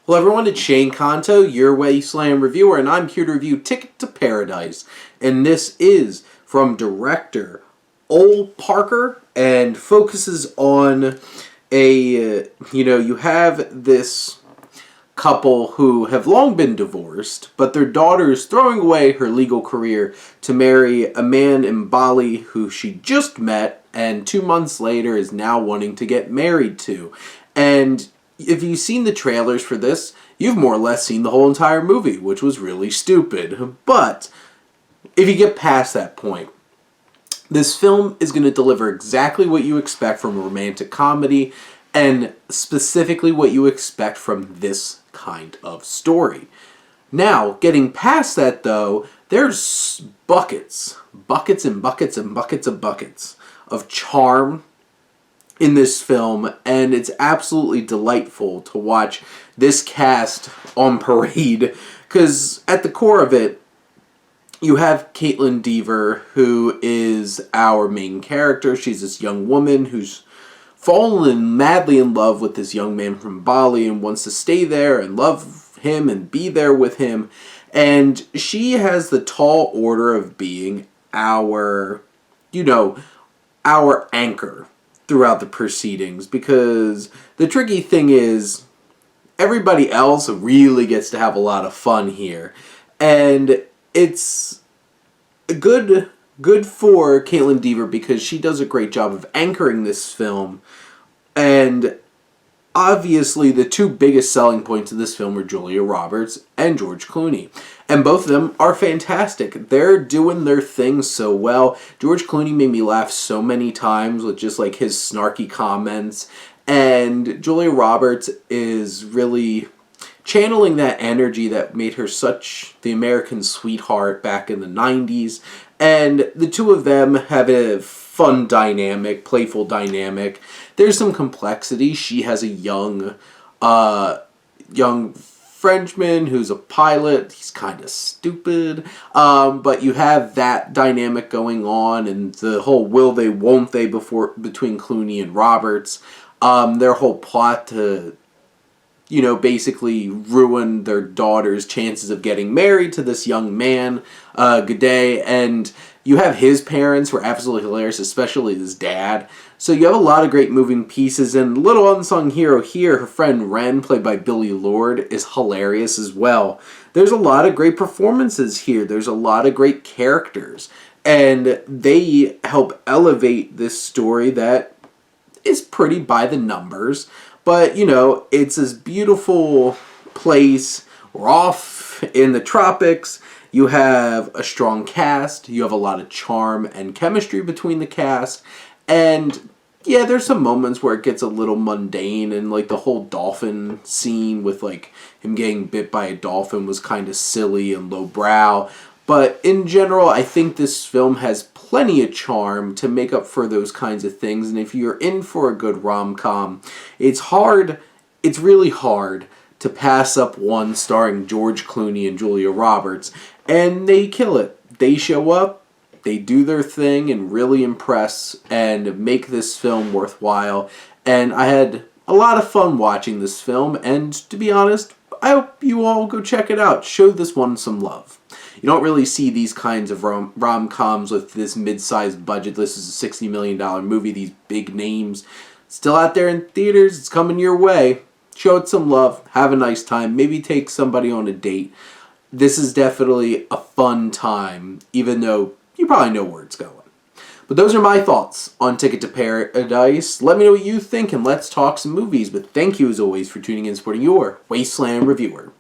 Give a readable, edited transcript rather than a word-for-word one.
Hello everyone, it's Shane Kanto, your Wasteland reviewer, and I'm here to review Ticket to Paradise. And this is from director Ol Parker and focuses on you have this couple who have long been divorced, but their daughter is throwing away her legal career to marry a man in Bali who she just met and 2 months later is now wanting to get married to. And if you've seen the trailers for this, you've more or less seen the whole entire movie, which was really stupid. But if you get past that point, this film is going to deliver exactly what you expect from a romantic comedy, and specifically what you expect from this kind of story. Now, getting past that though, there's buckets and buckets and buckets of buckets of charm in this film, and it's absolutely delightful to watch this cast on parade, because at the core of it, you have Kaitlyn Dever, who is our main character. She's this young woman who's fallen madly in love with this young man from Bali and wants to stay there and love him and be there with him, and she has the tall order of being our anchor throughout the proceedings, because the tricky thing is everybody else really gets to have a lot of fun here, and it's good for Kaitlyn Dever because she does a great job of anchoring this film. And obviously the two biggest selling points of this film are Julia Roberts and George Clooney, and both of them are fantastic. They're doing their thing so well. George Clooney made me laugh so many times with just like his snarky comments, and Julia Roberts is really channeling that energy that made her such the American sweetheart back in the 90s, and the two of them have a fun dynamic, playful dynamic. There's some complexity. She has a young Frenchman who's a pilot. He's kind of stupid, but you have that dynamic going on, and the whole will they, won't they between Clooney and Roberts. Their whole plot to basically ruin their daughter's chances of getting married to this young man, G'day, and you have his parents who are absolutely hilarious, especially his dad. So you have a lot of great moving pieces, and little unsung hero here, her friend Ren, played by Billie Lourd, is hilarious as well. There's a lot of great performances here. There's a lot of great characters, and they help elevate this story that is pretty by the numbers. But, it's this beautiful place. We're off in the tropics. You have a strong cast. You have a lot of charm and chemistry between the cast. And, yeah, there's some moments where it gets a little mundane. And, the whole dolphin scene with, him getting bit by a dolphin was kind of silly and lowbrow. But in general, I think this film has plenty of charm to make up for those kinds of things. And if you're in for a good rom-com, it's really hard to pass up one starring George Clooney and Julia Roberts. And they kill it. They show up, they do their thing, and really impress and make this film worthwhile. And I had a lot of fun watching this film, and to be honest, I hope you all go check it out. Show this one some love. You don't really see these kinds of rom-coms with this mid-sized budget. This is a $60 million movie, these big names. Still out there in theaters, it's coming your way. Show it some love, have a nice time, maybe take somebody on a date. This is definitely a fun time, even though you probably know where it's going. But those are my thoughts on Ticket to Paradise. Let me know what you think, and let's talk some movies. But thank you, as always, for tuning in and supporting your Wasteland reviewer.